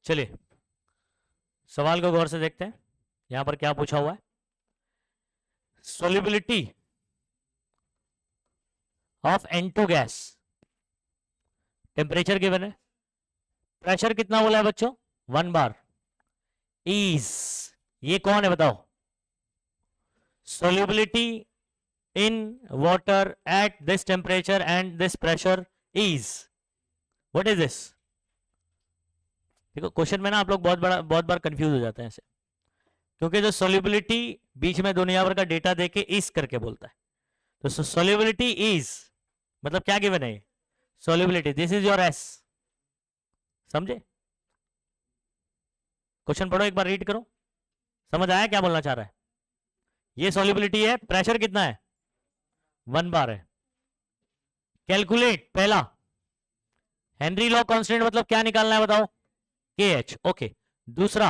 चलिए सवाल को गौर से देखते हैं, यहां पर क्या पूछा हुआ है। Solubility of N2 gas, temperature given है, प्रेशर कितना बोला है बच्चों 1 बार, इज, ये कौन है बताओ, solubility in water at this temperature and this pressure is, what is this. देखो क्वेश्चन में ना आप लोग बहुत बार कंफ्यूज हो जाते हैं ऐसे, क्योंकि जो सोल्यूबिलिटी बीच में दुनिया भर का डेटा देके इज करके बोलता है, तो सोल्यूबिलिटी इज मतलब क्या गिवन है, solubility, this is your S, समझे। क्वेश्चन पढ़ो एक बार, रीड करो, समझ आया क्या बोलना चाह रहा है। ये सोल्यूबिलिटी है, प्रेशर कितना है 1 बार है। कैलकुलेट, पहला हेनरी लॉ कांस्टेंट मतलब क्या निकालना है बताओ, के एच, ओके। दूसरा,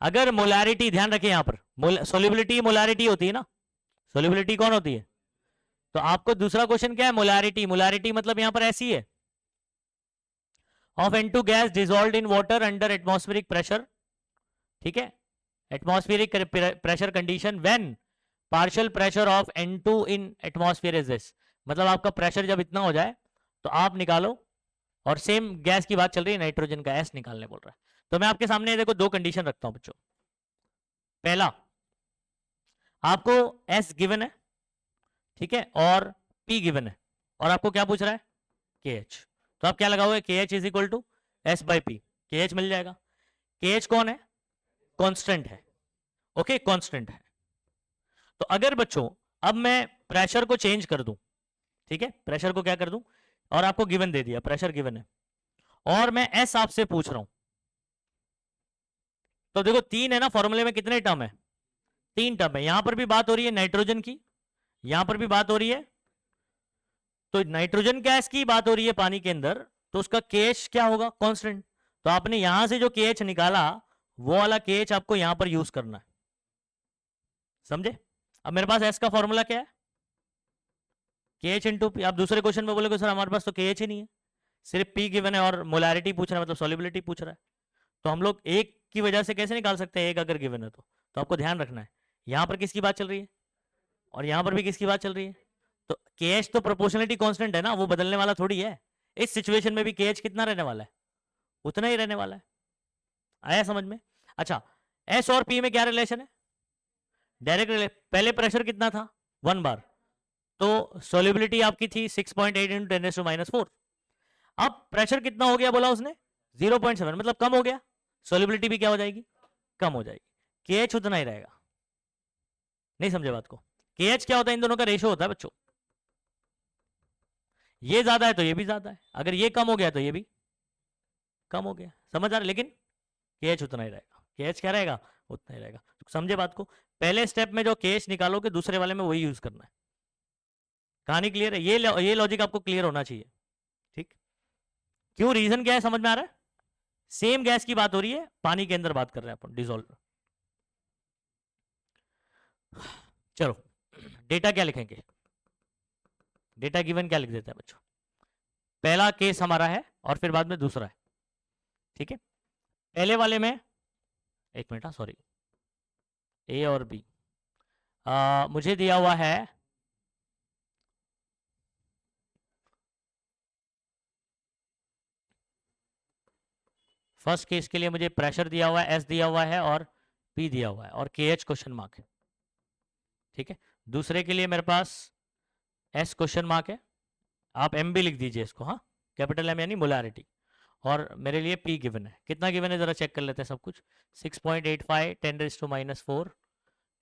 अगर मोलैरिटी, ध्यान रखें यहां पर सोल्यूबिलिटी मोलैरिटी होती है ना, सोल्यूबिलिटी कौन होती है, तो आपको दूसरा क्वेश्चन क्या है, मोलैरिटी, मोलैरिटी मतलब यहां पर ऐसी है, of N2 gas dissolved in water under atmospheric pressure, ठीक है, atmospheric pressure condition when partial pressure of N2 in atmosphere is this, मतलब आपका प्रेशर जब इतना हो जाए तो आप निकालो, और सेम गैस की बात चल रही है, नाइट्रोजन का एस निकालने बोल रहा है। तो मैं आपके सामने देखो दो कंडीशन रखता हूं बच्चों, पहला आपको एस गिवन है, ठीक है, और पी गिवन है, और आपको क्या पूछ रहा है, के एच, तो आप क्या लगाओगे, K H is equal to S by P, K H मिल जाएगा। के एच कौन है, कांस्टेंट है, ओके कांस्टेंट है। तो अगर बच्चों अब मैं प्रेशर को चेंज कर दूं, ठीक है, प्रेशर को क्या कर दूं, और आपको गिवन दे दिया, प्रेशर गिवन है, और मैं एस आपसे पूछ रहा हूं, तो देखो तीन है ना फॉर्मूले में, कितने टर्म है, 3 टर्म है, यहां पर भी बात हो रही है नाइट्रोजन की, यहां पर भी बात हो रही है, तो नाइट्रोजन गैस की बात हो रही है पानी के अंदर, तो उसका केएच क्या होगा, कांस्टेंट। तो आपने यहां से जो केएच निकाला वो वाला केएच आपको यहां पर यूज करना है, समझे। अब मेरे पास एस का फॉर्मूला क्या है, केएच इंटू पी। आप दूसरे क्वेश्चन में बोलोगे सर हमारे पास तो केएच ही नहीं है, सिर्फ पी गिवन है और मोलैरिटी पूछ रहा है, मतलब सॉल्युबिलिटी पूछ रहा है, तो हम लोग एक की वजह से कैसे निकाल सकते हैं, एक अगर गिवन है तो आपको ध्यान रखना है यहां पर किसकी बात चल रही है और यहां पर भी किसकी बात चल रही है। तो केएच तो प्रोपोर्शनलिटी कांस्टेंट है ना, वो बदलने वाला थोड़ी है, इस सिचुएशन में भी केएच कितना रहने वाला है, उतना ही रहने वाला है, आया समझ में। अच्छा, एस और पी में क्या रिलेशन है, डायरेक्ट, पहले प्रेशर कितना था 1 बार, तो सोल्यूबिलिटी आपकी थी 6.8 इंटू 10⁻⁴। अब प्रेशर कितना हो गया बोला उसने 0.7, मतलब कम हो गया, सोल्यूबिलिटी भी क्या हो जाएगी, कम हो जाएगी, केएच उतना ही रहेगा। नहीं समझे बात को, केएच क्या होता है, इन दोनों का रेशो होता है बच्चों, ये ज्यादा है तो ये भी ज्यादा है, अगर ये कम हो गया तो ये भी कम हो गया, समझ आ रहा है, लेकिन केएच उतना ही रहेगा, केएच क्या रहेगा, उतना ही रहेगा। तो समझे बात को, पहले स्टेप में जो केएच निकालोगे दूसरे वाले में वही यूज करना है। कहानी क्लियर है, ये लॉजिक आपको क्लियर होना चाहिए, ठीक। क्यों, रीजन क्या है समझ में आ रहा है, सेम गैस की बात हो रही है, पानी के अंदर बात कर रहे हैं अपन, डिसॉल्व। चलो डेटा क्या लिखेंगे, डेटा गिवन क्या लिख देते हैं बच्चों, पहला केस हमारा है और फिर बाद में दूसरा है, ठीक है। पहले वाले में, एक मिनट, सॉरी, ए और बी, मुझे दिया हुआ है फर्स्ट केस के लिए मुझे प्रेशर दिया हुआ है, एस दिया हुआ है और पी दिया हुआ है और के एच क्वेश्चन मार्क है, ठीक है। दूसरे के लिए मेरे पास एस क्वेश्चन मार्क है, आप एम भी लिख दीजिए इसको, हाँ, कैपिटल एम यानी मोलैरिटी, और मेरे लिए पी गिवन है, कितना गिवन है जरा चेक कर लेते हैं सब कुछ, 6.85 10⁻⁴,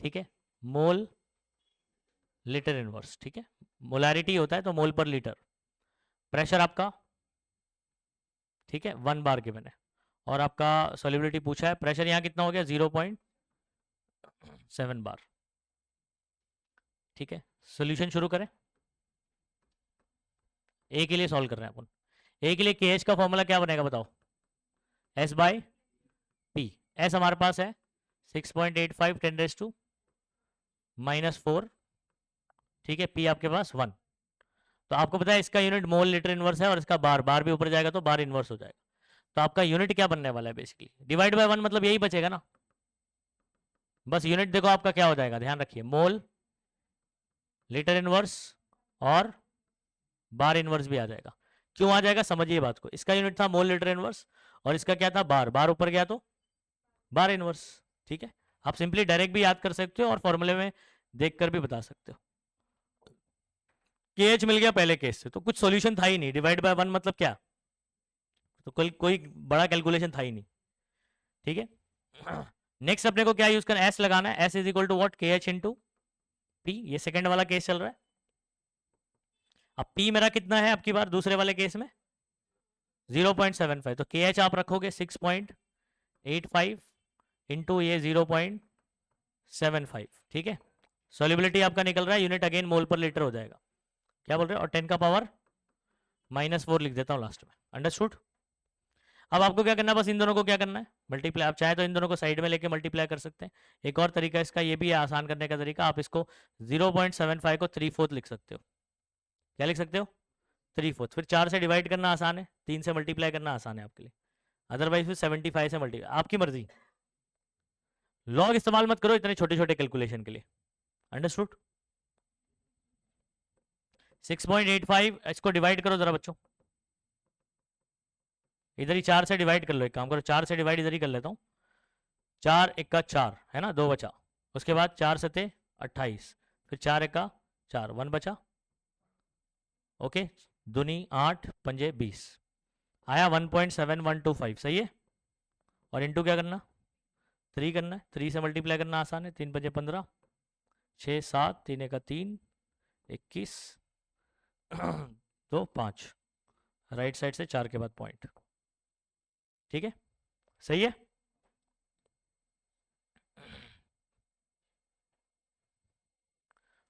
ठीक है, मोल लीटर इनवर्स, ठीक है, मोलैरिटी होता है तो मोल पर लीटर, प्रेशर आपका, ठीक है, 1 बार गिवन है, और आपका सॉल्युबिलिटी पूछा है, प्रेशर यहाँ कितना हो गया 0.7 बार, ठीक है। सॉल्यूशन शुरू करें, ए के लिए सॉल्व कर रहे हैं अपन, ए के लिए के एच का फॉर्मूला क्या बनेगा बताओ, एस बाई पी, एस हमारे पास है 6.85 10⁻⁴, ठीक है, पी आपके पास 1, तो आपको पता है इसका यूनिट मोल लीटर इनवर्स है और इसका बार, बार भी ऊपर जाएगा तो बार इनवर्स हो जाएगा, तो आपका यूनिट क्या बनने वाला है बेसिकली, डिवाइड बाय 1 मतलब यही बचेगा ना, बस यूनिट देखो आपका क्या हो जाएगा, ध्यान रखिए, मोल, लीटर इनवर्स और बार इनवर्स भी आ जाएगा। क्यों आ जाएगा समझिए बात को, इसका यूनिट था मोल लीटर इनवर्स और इसका क्या था बार, बार ऊपर गया तो बार इनवर्स। ठीक है, आप सिंपली डायरेक्ट भी याद कर सकते हो और फॉर्मूले में देखकर भी बता सकते हो। KH मिल गया पहले केस से, तो कुछ सॉल्यूशन था ही नहीं, डिवाइड बाय 1 मतलब क्या, तो कोई बड़ा कैलकुलेशन था ही नहीं। ठीक है, नेक्स्ट अपने को क्या यूज करना है, एस लगाना है, S is equal to what, KH into पी, ये सेकंड वाला केस चल रहा है। अब पी मेरा कितना है आपकी बार दूसरे वाले केस में 0.75, तो KH आप रखोगे 6.85 इंटू ये 0.75। ठीक है, सॉल्युबिलिटी आपका निकल रहा है, यूनिट अगेन मोल पर लीटर हो जाएगा, क्या बोल रहे हो, और 10 का पावर -4 लिख देता हूँ लास्ट में, अंडरस्टूड। अब आपको क्या करना है, बस इन दोनों को क्या करना है मल्टीप्लाई, आप चाहे तो इन दोनों को साइड में लेके मल्टीप्लाई कर सकते हैं। एक और तरीका इसका ये भी है आसान करने का तरीका, आप इसको 0.75 को 3/4 लिख सकते हो, क्या लिख सकते हो 3/4, फिर 4 से डिवाइड करना आसान है, 3 से मल्टीप्लाई करना आसान है आपके लिए, अदरवाइज फिर 75 से मल्टीप्लाई, आपकी मर्जी, लॉग इस्तेमाल मत करो इतने छोटे छोटे कैलकुलेशन के लिए, अंडरस्टूड। 6.85 इसको डिवाइड करो जरा बच्चों, इधर ही 4 से डिवाइड कर लो, एक काम करो 4 से डिवाइड इधर ही कर लेता हूँ, 4 1 का 4 है ना, 2 बचा, उसके बाद 4 सते 28, फिर 4 1 का 4, 1 बचा, ओके, दूनी 8 पंजे 20, आया 1.7125, सही है। और इंटू क्या करना 3 करना है, 3 से मल्टीप्लाई करना आसान है, 3 पंजे 15, 6 7, 3 1 का 3, 21 तो 5, राइट साइड से 4 के बाद पॉइंट, ठीक है सही है।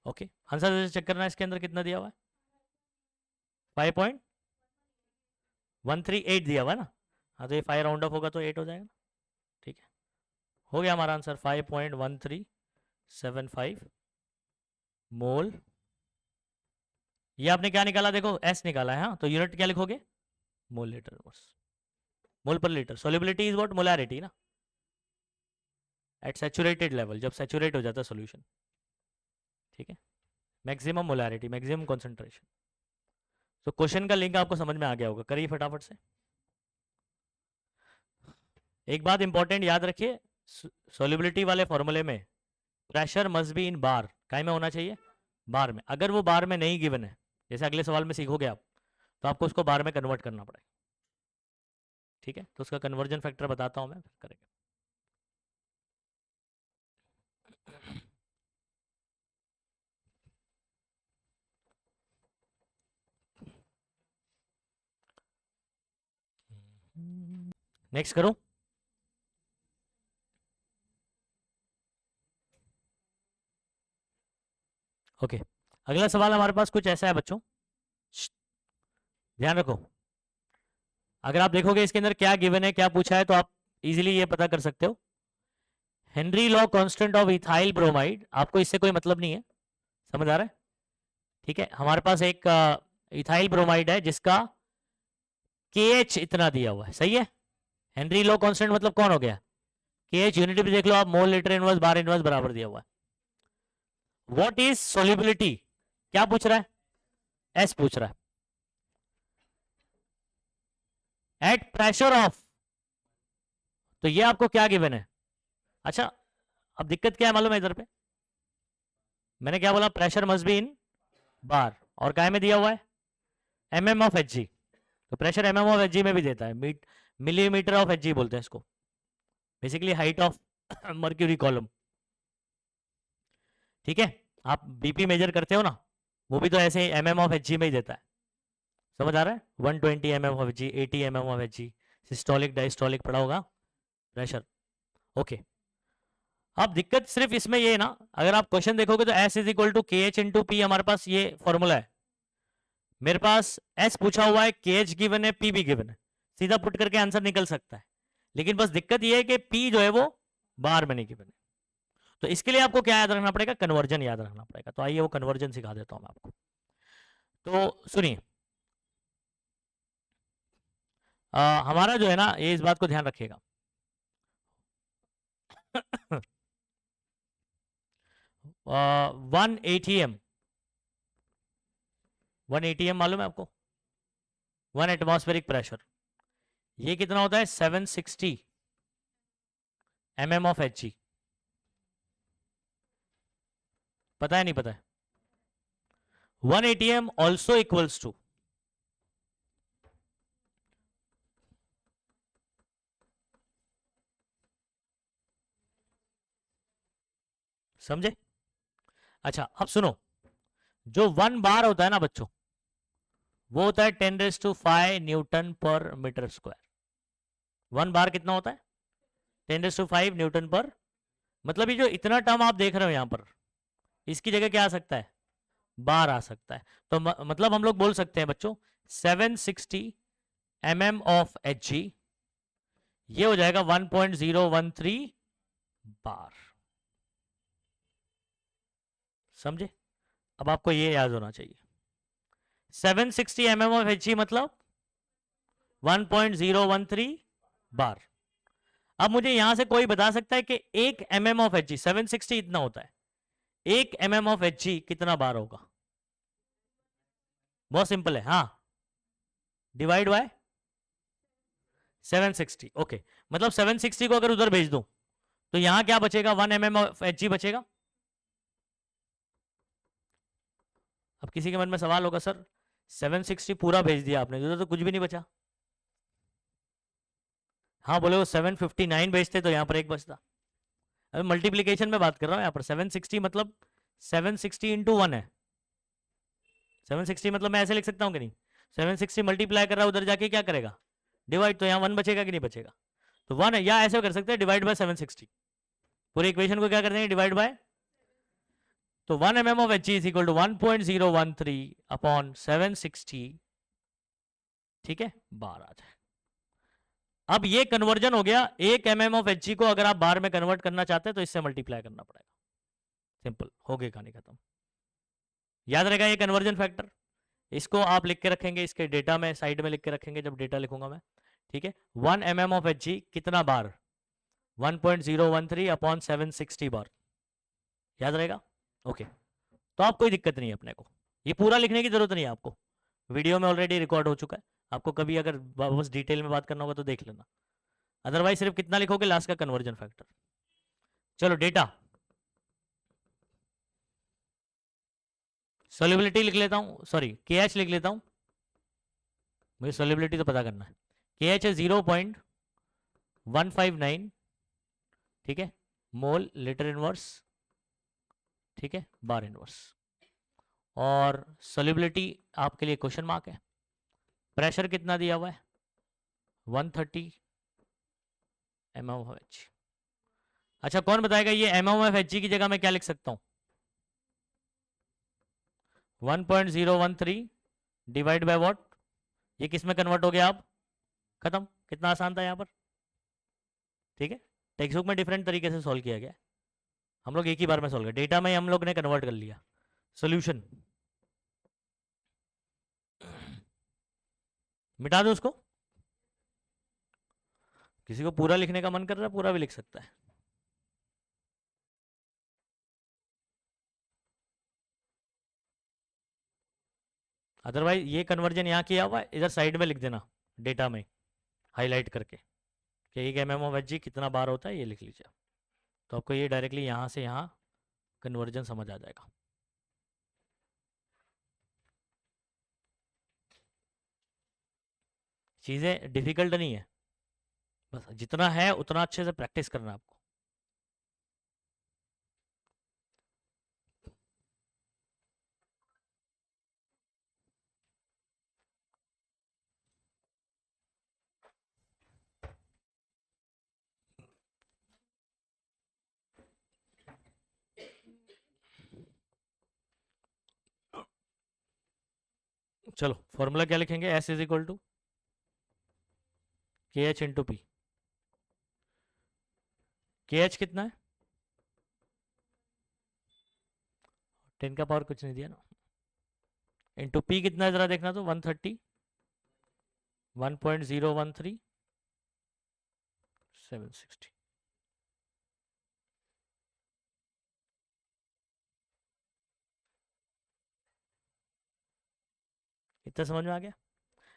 ओके आंसर जैसे चेक करना है, इसके अंदर कितना दिया हुआ है 5.138 दिया हुआ है ना, हाँ तो ये 5 राउंड ऑफ होगा तो 8 हो जाएगा ना, ठीक है हो गया हमारा आंसर 5.1375 मोल। ये आपने क्या निकाला देखो एस निकाला है, हाँ तो यूनिट क्या लिखोगे मोल लीटर इनवर्स, मोल पर litre, solubility is what molarity ना, एट सैचुरेटेड लेवल, जब सैचुरेट हो जाता है सोल्यूशन, ठीक है, मैक्सिमम मोलैरिटी मैक्सिमम कॉन्सेंट्रेशन। तो क्वेश्चन का लिंक आपको समझ में आ गया होगा, करिए फटाफट से। एक बात इंपॉर्टेंट याद रखिए, सोल्युबिलिटी वाले फॉर्मूले में प्रेशर मस्ट बी इन बार, काय में होना चाहिए बार में, अगर वो बार में नहीं गिवन है, जैसे अगले सवाल में सीखोगे आप, तो आपको उसको बार में कन्वर्ट करना पड़ेगा, ठीक है, तो उसका कन्वर्जन फैक्टर बताता हूं मैं, फिर करेंगे। नेक्स्ट करो, ओके अगला सवाल हमारे पास कुछ ऐसा है बच्चों, ध्यान रखो, अगर आप देखोगे इसके अंदर क्या गिवन है क्या पूछा है तो आप इजीली ये पता कर सकते हो, Henry law constant of ethyl bromide, आपको इससे कोई मतलब नहीं है, समझ आ रहा है, ठीक है, हमारे पास एक इथाइल ब्रोमाइड है जिसका KH इतना दिया हुआ है, सही है, हेनरी लॉ कांस्टेंट मतलब कौन हो गया KH, यूनिट भी देख लो आप, मोल लीटर इनवर्स बार इनवर्स बराबर दिया हुआ है। व्हाट इज सोल्युबिलिटी, क्या पूछ रहा है एस पूछ रहा है, एट प्रेशर ऑफ, तो ये आपको क्या गिवन है, अच्छा अब दिक्कत क्या है मालूम है इधर पे, मैंने क्या बोला प्रेशर मस्ट बी इन बार, और काय में दिया हुआ है mm ऑफ Hg, तो प्रेशर mm ऑफ Hg में भी देता है, मिलीमीटर ऑफ Hg बोलते हैं इसको, basically height of mercury column, ठीक है, आप बीपी मेजर करते हो ना, वो भी तो ऐसे mm ऑफ Hg में ही देता है, समझ आ रहा है, 120 mm of Hg, 80 mm of Hg, systolic diastolic पड़ा होगा प्रेशर, ओके। अब दिक्कत सिर्फ इसमें ये है ना, अगर आप क्वेश्चन देखोगे तो S is equal to KH into P, हमारे पास ये फॉर्मूला है, मेरे पास S पूछा हुआ है, KH गिवन है, P भी गिवन है, सीधा पुट करके आंसर निकल सकता है, लेकिन बस दिक्कत ये है कि P जो है वो बार में नहीं गिवन है, तो इसके लिए आपको क्या याद रखना पड़ेगा कन्वर्जन याद रखना पड़ेगा, तो आइए वो कन्वर्जन सिखा देता हूं मैं आपको। तो सुनिए, हमारा जो है ना, ये इस बात को ध्यान रखिएगा। 1 ATM मालूम है आपको? 1 एटमॉस्फेरिक प्रेशर, ये कितना होता है? 760 mm ऑफ Hg। पता है नहीं पता है? 1 ATM ऑल्सो इक्वल्स टू, समझे? अच्छा अब सुनो, जो 1 बार होता है ना बच्चों, वो होता है 10⁵ न्यूटन पर मीटर स्क्वायर। 1 बार कितना होता है? 10⁵ न्यूटन पर, मतलब ये जो इतना टर्म आप देख रहे हो यहां पर, इसकी जगह क्या आ सकता है? बार आ सकता है। तो मतलब हम लोग बोल सकते हैं बच्चों 760 mm ऑफ Hg, ये हो जाएगा 1.013 बार। समझे? अब आपको ये याद होना चाहिए, 760 mm ऑफ Hg मतलब 1.013 बार। अब मुझे यहां से कोई बता सकता है कि 1 mm ऑफ Hg, 760 इतना होता है, 1 mm ऑफ Hg कितना बार होगा? बहुत सिंपल है, हाँ, डिवाइड बाय 760। ओके, मतलब 760 को अगर उधर भेज दूं तो यहां क्या बचेगा? 1 mm ऑफ Hg बचेगा। अब किसी के मन में सवाल होगा, सर 760 पूरा भेज दिया आपने, उधर तो कुछ भी नहीं बचा। हाँ बोले, वो 759 भेजते तो यहां पर एक बचता। अभी मल्टीप्लीकेशन में बात कर रहा हूं, यहां पर 760 मतलब 760 इंटू 1 है। 760 मतलब मैं ऐसे लिख सकता हूं कि नहीं? 760 मल्टीप्लाई कर रहा है, उधर जाके क्या करेगा? डिवाइड, तो यहाँ 1 बचेगा कि नहीं बचेगा? तो 1 है, या ऐसे कर सकते हैं डिवाइड बाय 760, पूरी इक्वेशन को क्या कर देंगे? डिवाइड बाय, तो 1 mm of Hg is equal to 1.013 upon 760, ठीक है, बार आ जाए। अब ये कन्वर्जन हो गया, 1 mm ऑफ Hg को अगर आप बार में कन्वर्ट करना चाहते हैं तो इससे मल्टीप्लाई करना पड़ेगा। सिंपल, हो गई कहानी खत्म। याद रहेगा ये कन्वर्जन फैक्टर, इसको आप लिख के रखेंगे, इसके डेटा में साइड में लिख के रखेंगे जब डेटा लिखूंगा मैं, ठीक है। 1 mm ऑफ Hg कितना बार? 1.013 अपॉन 760 बार, याद रहेगा? ओके, तो आप कोई दिक्कत नहीं है अपने को, ये पूरा लिखने की जरूरत नहीं है आपको, वीडियो में ऑलरेडी रिकॉर्ड हो चुका है। आपको कभी अगर बस डिटेल में बात करना होगा तो देख लेना, अदरवाइज सिर्फ कितना लिखोगे? लास्ट का कन्वर्जन फैक्टर। चलो डेटा, सोल्युबिलिटी लिख लेता हूं, सॉरी KH लिख लेता हूं, मुझे सोल्युबिलिटी तो पता करना है। KH है 0.159, ठीक है, मोल लीटर इनवर्स, ठीक है, बार इनवर्स। और सोल्युबिलिटी आपके लिए क्वेश्चन मार्क है। प्रेशर कितना दिया हुआ है? 130 mm ऑफ Hg। अच्छा कौन बताएगा ये mm ऑफ Hg की जगह मैं क्या लिख सकता हूं? 1.013 डिवाइड बाय व्हाट, ये किस में कन्वर्ट हो गया? आप खत्म, कितना आसान था यहाँ पर, ठीक है। टेक्स्ट बुक में डिफरेंट तरीके से सॉल्व किया गया, हम लोग एक ही बार में सॉल्व किया, डेटा में हम लोग ने कन्वर्ट कर लिया। सोल्यूशन मिटा दो उसको, किसी को पूरा लिखने का मन कर रहा है पूरा भी लिख सकता है। अदरवाइज ये कन्वर्जन यहाँ किया हुआ है, इधर साइड में लिख देना डेटा में हाईलाइट करके कि 1 mm ऑफ Hg कितना बार होता है, ये लिख लीजिए, तो आपको ये डायरेक्टली यहाँ से यहाँ कन्वर्जन समझ आ जाएगा। चीज़ें डिफिकल्ट नहीं है, बस जितना है उतना अच्छे से प्रैक्टिस करना है आपको। चलो फॉर्मूला क्या लिखेंगे? S is equal to KH into P. KH कितना है? 10 का पावर कुछ नहीं दिया ना, इंटू पी कितना है जरा देखना, तो 130 1.013 760। इतना समझ में आ गया?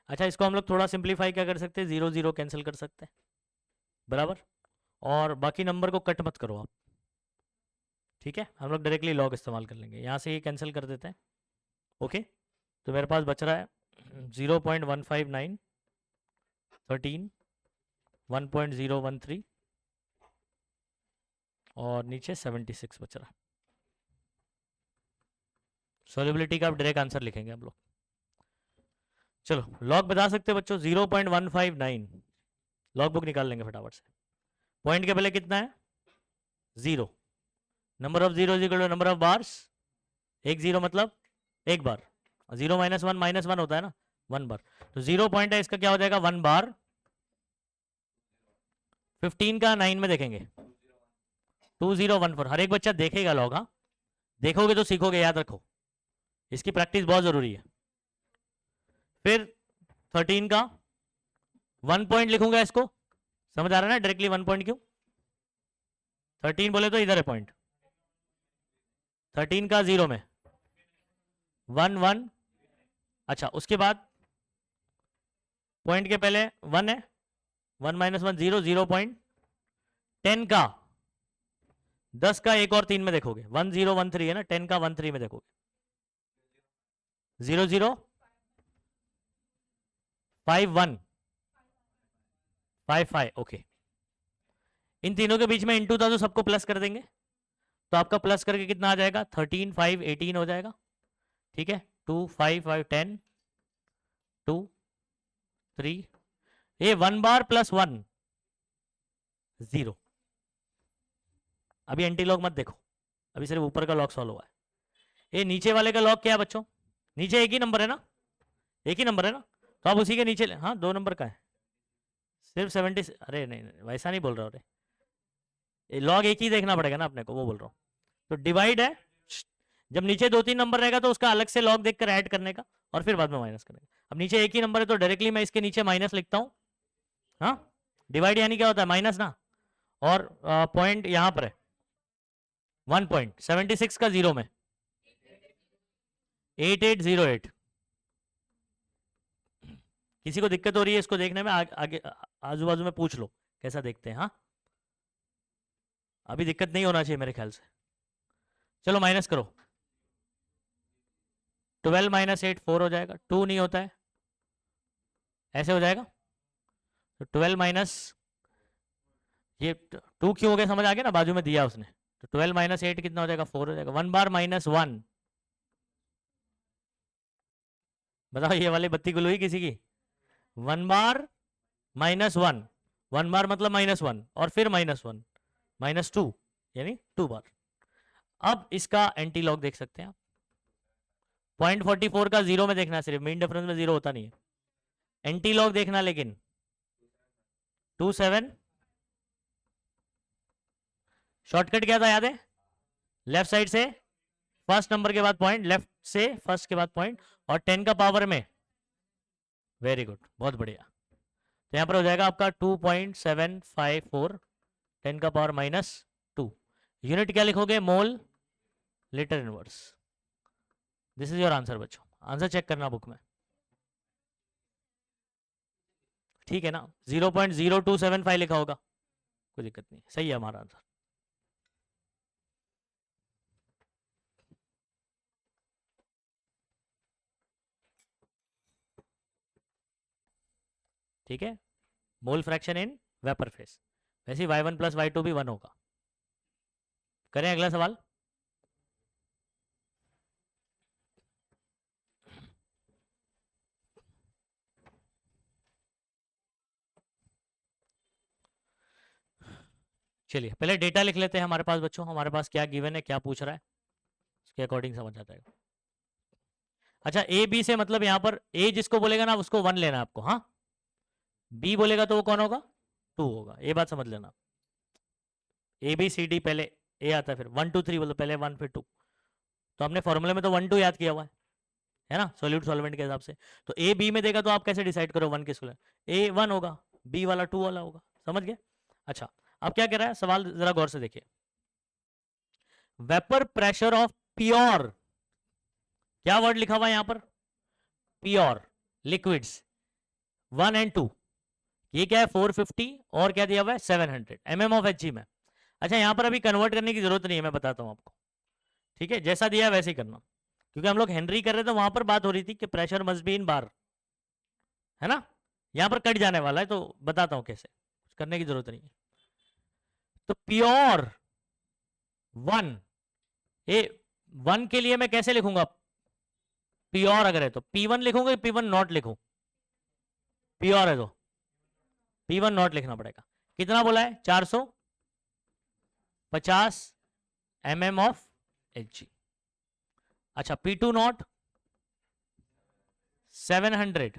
अच्छा, इसको हम लोग थोड़ा सिंप्लीफाई क्या कर सकते हैं, 0 0 कैंसिल कर सकते हैं, बराबर। और बाकी नंबर को कट मत करो आप, ठीक है, हम लोग डायरेक्टली लॉग इस्तेमाल कर लेंगे, यहाँ से ये कैंसिल कर देते हैं। ओके, तो मेरे पास बच रहा है 0.159 13 1.013 और नीचे 76 बच रहा है। सॉल्युबिलिटी का आप डायरेक्ट आंसर लिखेंगे हम लोग। चलो लॉग बता सकते हो बच्चों, 0.159, लॉग बुक निकाल लेंगे फटाफट से। पॉइंट के पहले कितना है, 0, number of zero equal to number of bars, एक जीरो मतलब एक बार, 0 -1 -1 होता है ना, 1 बार, तो 0 पॉइंट है, इसका क्या हो जाएगा 1 बार। 15 का 9 में देखेंगे 2014, हर एक बच्चा देखेगा लॉग, हाँ देखोगे तो सीखोगे, याद रखो, इसकी प्रैक्टिस बहुत जरूरी है। फिर 13 का 1 पॉइंट लिखूंगा, इसको समझ आ रहा है ना, डायरेक्टली 1 पॉइंट क्यों, 13 बोले तो इधर है पॉइंट, 13 का 0 में 1 1, अच्छा उसके बाद पॉइंट के पहले 1 है, 1 -1 0, 0.10 का 10 का एक और 3 में देखोगे 1013 है ना, 10 का 13 में देखोगे 0 0 5 1 5 5, ओके। इन तीनों के बीच में इनटू था तो सबको प्लस कर देंगे, तो आपका प्लस करके कितना आ जाएगा 13 5 18 हो जाएगा, ठीक है, 2 5 5 10 2 3, ये 1 बार प्लस 1 0। अभी एंटी लॉग मत देखो, अभी सिर्फ ऊपर का लॉग सॉल्व हुआ है। ये नीचे वाले का लॉग क्या है बच्चों, नीचे एक ही नंबर है ना, एक ही नंबर है ना, तो आप उसी के नीचे, हाँ 2 नंबर का है, सिर्फ 70, अरे नहीं, नहीं वैसा नहीं बोल रहा हूँ, लॉग एक ही देखना पड़ेगा ना अपने को, वो बोल रहा हूँ। तो डिवाइड है, जब नीचे 2 3 नंबर रहेगा तो उसका अलग से लॉग देखकर ऐड करने का, और फिर बाद में माइनस करने का। अब नीचे एक ही नंबर है तो डायरेक्टली मैं इसके नीचे माइनस लिखता हूँ, हाँ डिवाइड यानी क्या होता है माइनस ना, और पॉइंट यहाँ पर है 1.76 का 0 में 8808। किसी को दिक्कत हो रही है इसको देखने में, आगे आजू बाजू में पूछ लो कैसा देखते हैं, हाँ अभी दिक्कत नहीं होना चाहिए मेरे ख्याल से। चलो माइनस करो, 12 -8 4 हो जाएगा, 2 नहीं होता है, ऐसे हो जाएगा, तो 12 माइनस, ये 2 क्यों हो गया समझ आ गया ना, बाजू में दिया उसने, तो 12 -8 कितना हो जाएगा 4 हो जाएगा, 1 बार -1, बताओ ये वाली बत्ती गुल हुई किसी की, 1 बार -1, 1 बार मतलब -1 और फिर -1 -2 यानी 2 बार। अब इसका एंटी लॉग देख सकते हैं आप, 0.44 का 0 में देखना, सिर्फ मेन डिफरेंस में 0 होता नहीं है, एंटी लॉग देखना, लेकिन 27, शॉर्टकट क्या था याद है, लेफ्ट साइड से फर्स्ट नंबर के बाद पॉइंट, लेफ्ट से फर्स्ट के बाद पॉइंट, और 10 का पावर में, वेरी गुड बहुत बढ़िया, तो यहां पर हो जाएगा आपका 2.754, 10 का पावर -2, यूनिट क्या लिखोगे, mole litre inverse. This is your answer बच्चों, आंसर चेक करना बुक में, ठीक है ना, 0.0275 लिखा होगा, कोई दिक्कत नहीं, सही है हमारा आंसर। ठीक है, mole fraction in vapour face, वैसे ही y1 + y2 भी 1 होगा। करें अगला सवाल, चलिए पहले डेटा लिख लेते हैं हमारे पास बच्चों, हमारे पास क्या गिवन है, क्या पूछ रहा है, उसके अकॉर्डिंग समझ आता है। अच्छा ए बी से मतलब यहाँ पर ए जिसको बोलेगा ना उसको 1 लेना आपको, हाँ बी बोलेगा तो वो कौन होगा 2 होगा, ये बात समझ लेना। ए बी सी डी पहले ए आता है, फिर 1 2 3 बोलो, पहले 1 फिर 2, तो हमने फॉर्मूले में तो 1 2 याद किया हुआ है, है ना, सोल्यूट सॉल्वेंट के हिसाब से। तो ए बी में देगा तो आप कैसे डिसाइड करो वन किसको लेना, ए वन होगा, बी वाला टू वाला होगा, समझ गए। अच्छा अब क्या कह रहा है सवाल, जरा गौर से देखिए। वेपर प्रेशर ऑफ प्योर, क्या वर्ड लिखा हुआ है यहां पर, प्योर लिक्विड्स 1 एंड 2, ये क्या है 450 और क्या दिया हुआ है 700 mm ऑफ एच में। अच्छा यहां पर अभी कन्वर्ट करने की जरूरत नहीं है, मैं बताता हूं आपको, ठीक है, जैसा दिया है वैसे ही करना, क्योंकि हम लोग हेनरी कर रहे थे, वहां पर बात हो रही थी कि प्रेशर मस्ट बी इन बार, है ना, यहां पर कट जाने वाला है तो बताता हूं कैसे, कुछ करने की जरूरत नहीं है। तो प्योर वन, ए वन के लिए मैं कैसे लिखूंगा, प्योर अगर है तो P1 लिखूंगा, P1 नॉट लिखूं, प्योर है तो P1 नॉट लिखना पड़ेगा। कितना बोला है 450 mm ऑफ Hg। अच्छा P2 नॉट 700।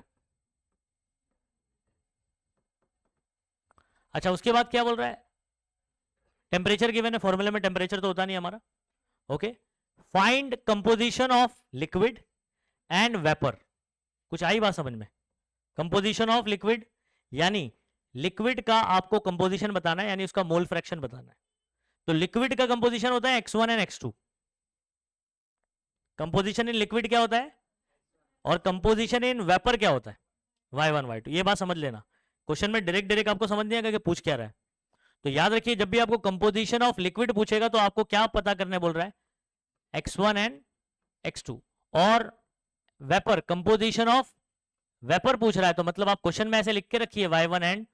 अच्छा उसके बाद क्या बोल रहा है, टेम्परेचर गिवन है, फॉर्मूले में टेम्परेचर तो होता नहीं हमारा, okay. Find composition of liquid and vapour, कुछ आई बात समझ में, कंपोजिशन ऑफ लिक्विड यानी लिक्विड का आपको कंपोजिशन बताना है, यानी उसका मोल फ्रैक्शन बताना है। तो लिक्विड का कंपोजिशन होता है x1 and x2, composition in liquid क्या होता है, और कंपोजिशन इन वेपर क्या होता है y1 y2, ये बात समझ लेना, क्वेश्चन में डायरेक्ट डायरेक्ट आपको समझ नहीं आएगा कि पूछ क्या रहा है। तो याद रखिए जब भी आपको कंपोजिशन ऑफ लिक्विड पूछेगा तो आपको क्या पता करने बोल रहा है, x1 एंड x2, और वेपर कंपोजिशन ऑफ वेपर पूछ रहा है, तो मतलब आप क्वेश्चन में ऐसे लिख के रखिए y1 एंड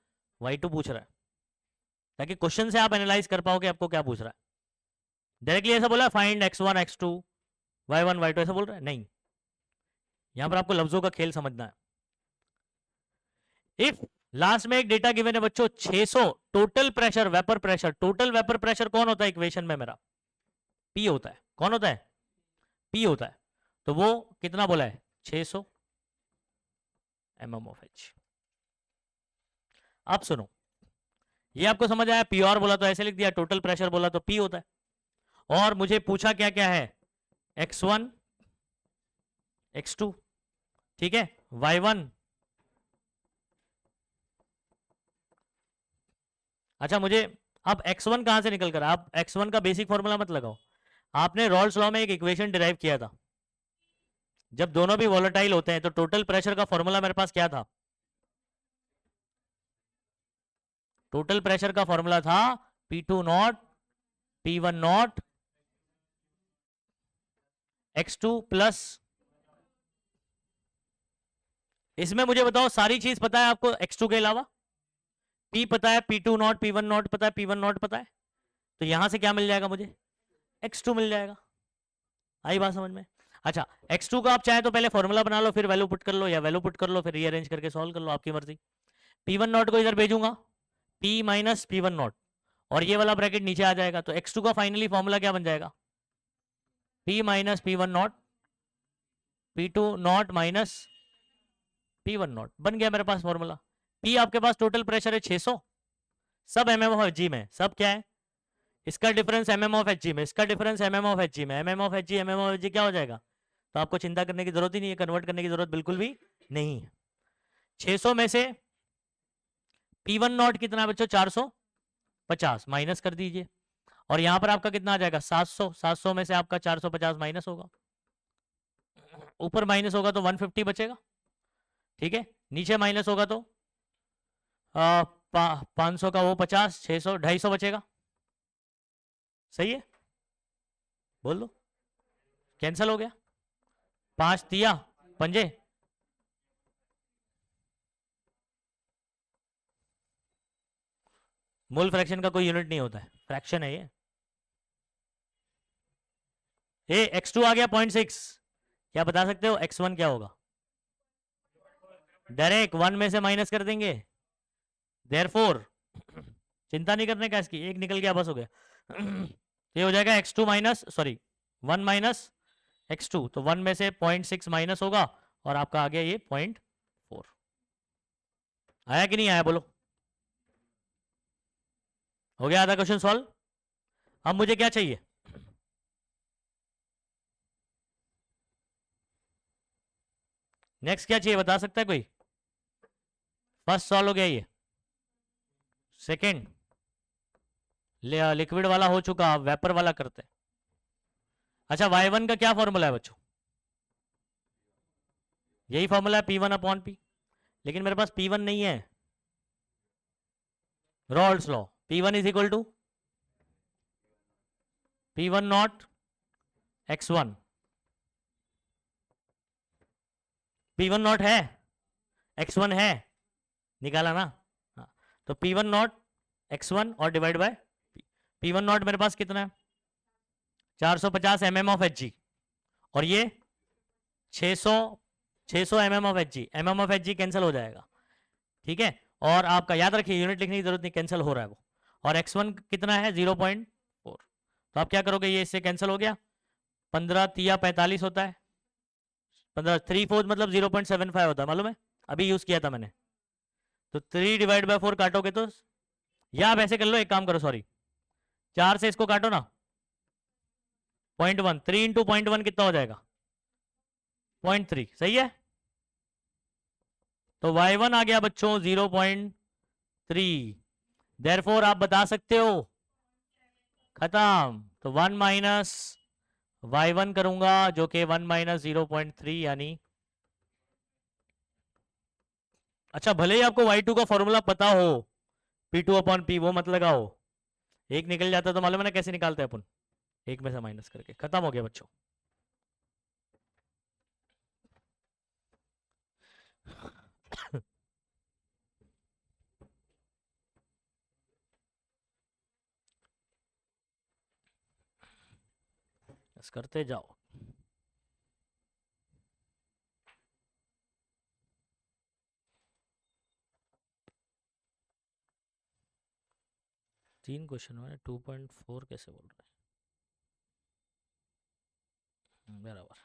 y2 पूछ रहा है, ताकि क्वेश्चन से आप एनालाइज कर पाओ कि आपको क्या पूछ रहा है। डायरेक्टली ऐसा बोला find x1 x2 y1 y2 ऐसा बोल रहा है नहीं, यहां पर आपको लफ्जों का खेल समझना है। इफ लास्ट में एक डेटा गिवन है बच्चों 600 total pressure vapour pressure, total vapour pressure कौन होता है इक्वेशन में मेरा, P होता है, कौन होता है P होता है, तो वो कितना बोला है 600 mm ऑफ H। अब सुनो, ये आपको समझ आया, प्योर बोला तो ऐसे लिख दिया, टोटल प्रेशर बोला तो P होता है, और मुझे पूछा क्या क्या है x1 x2, ठीक है, y1, अच्छा मुझे अब x1 कहां से निकल कर, आप x1 का बेसिक फॉर्मूला मत लगाओ, आपने रॉल्स लॉ में एक इक्वेशन डिराइव किया था, जब दोनों भी वॉलेटाइल होते हैं तो टोटल प्रेशर का फॉर्मूला मेरे पास क्या था, टोटल प्रेशर का फॉर्मूला था P2 not P1 not x2 plus, इसमें मुझे बताओ सारी चीज पता है आपको x2 के अलावा, P पता है, P2 नॉट P1 नॉट पता है, P1 नॉट पता है, तो यहां से क्या मिल जाएगा मुझे x2 मिल जाएगा, आई बात समझ में। अच्छा x2 का आप चाहे तो पहले फॉर्मूला बना लो, फिर वैल्यू पुट कर लो, या वैल्यू पुट कर लो फिर रीअरेंज करके सॉल्व कर लो, आपकी मर्जी। P1 नॉट को इधर भेजूंगा, P माइनस P1 नॉट, और ये वाला ब्रैकेट नीचे आ जाएगा, तो x2 का फाइनली फॉर्मूला क्या बन जाएगा, P minus P1 not P2 not minus P1 not, बन गया मेरे पास फॉर्मूला। P आपके पास टोटल प्रेशर है 600, सब mm ऑफ Hg में, सब क्या है, इसका डिफरेंस mm ऑफ Hg में, इसका डिफरेंस mm ऑफ Hg में, mm of Hg mm of Hg क्या हो जाएगा, तो आपको चिंता करने की जरूरत ही नहीं है, कन्वर्ट करने की जरूरत बिल्कुल भी नहीं है। 600 में से P1 नॉट कितना है बच्चों 450 माइनस कर दीजिए, और यहां पर आपका कितना आ जाएगा 700, 700 में से आपका 450 माइनस होगा, ऊपर माइनस होगा तो 150 बचेगा, ठीक है, नीचे माइनस होगा तो 500 का वो 50, 600 250 बचेगा, सही है, बोल दो, कैंसल हो गया, 5 तिया पंजे, मोल फ्रैक्शन का कोई यूनिट नहीं होता है, फ्रैक्शन है ये x2 आ गया 0.6, क्या बता सकते हो x1 क्या होगा, डायरेक्ट 1 में से माइनस कर देंगे, देयरफॉर चिंता नहीं करने का, इसकी एक निकल गया बस हो गया ये हो जाएगा x2 minus sorry 1 minus x2, तो 1 में से 0.6 माइनस होगा, और आपका आ गया ये 0.4, आया कि नहीं आया बोलो, हो गया आधा क्वेश्चन सॉल्व। अब मुझे क्या चाहिए, नेक्स्ट क्या चाहिए बता सकता है कोई? फर्स्ट सॉल्व हो गया ये, सेकेंड लिक्विड वाला हो चुका, वेपर वाला करते हैं। अच्छा y1 का क्या फॉर्मूला है बच्चों? यही फॉर्मूला है P1/P, लेकिन मेरे पास P1 नहीं है। Raoult's law, P1 is equal to P1 naught x1। P1 naught है, x1 है, निकाला ना? हाँ, तो P1 नॉट x1 और डिवाइड बाय P1 नॉट मेरे पास कितना है 450 mm ऑफ Hg, और ये 600 mm of Hg, mm of Hg cancel हो जाएगा, ठीक है। और आपका याद रखिए यूनिट लिखने की जरूरत नहीं, कैंसिल हो रहा है वो। और x1 कितना है 0.4, तो आप क्या करोगे, ये इससे कैंसिल हो गया, 15 तिया 45 होता है, 15 3/4 मतलब 0.75 होता है, मालूम है, अभी यूज किया था मैंने। तो 3 डिवाइड बाय 4 काटोगे तो, या आप ऐसे कर लो, एक काम करो, सॉरी 4 से इसको काटो ना, 0.1, 3 इंटू 0.1 कितना हो जाएगा 0.3, सही है। तो y1 आ गया बच्चों 0.3, देयरफॉर आप बता सकते हो खत्म। तो 1 माइनस y1 करूंगा जो कि 1 माइनस 0.3 यानी, अच्छा भले ही आपको y2 का फॉर्मूला पता हो P2/P, वो मत लगाओ, एक निकल जाता तो मालूम है ना कैसे निकालते हैं अपन, एक में से माइनस करके। खत्म हो गया बच्चों। बस करते जाओ। तीन क्वेश्चन में 2.4 कैसे बोल रहे हैं, बराबर।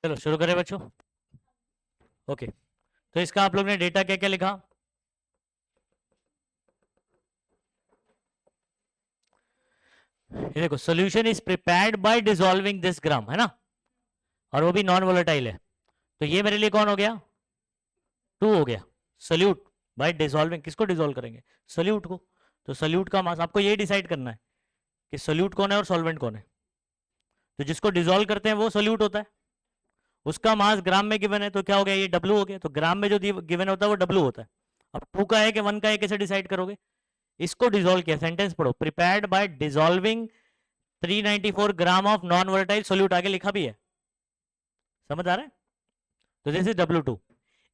चलो शुरू करें बच्चों। ओके, तो इसका आप लोग ने डेटा क्या क्या लिखा? ये देखो, solution is prepared by dissolving this gram, है ना, और वो भी नॉन वोलेटाइल है, तो ये मेरे लिए कौन हो गया 2 हो गया। सल्यूट बाय डिसॉल्विंग, किसको डिसॉल्व करेंगे, सल्यूट को। तो सल्यूट का मास आपको ये डिसाइड करना है कि सल्यूट कौन है और सॉल्वेंट कौन है। तो जिसको डिसॉल्व करते हैं वो सल्यूट होता है, उसका मास ग्राम में गिवन है, तो क्या हो गया ये W हो गया। तो ग्राम में जो गिवन होता है वो W होता है। अब 2 का है कि 1 का है कैसे डिसाइड करोगे, इसको डिसॉल्व किया, सेंटेंस पढ़ो, prepared by dissolving 394 gram of non volatile solute, आगे लिखा भी है, समझ आ रहा है। तो this is W2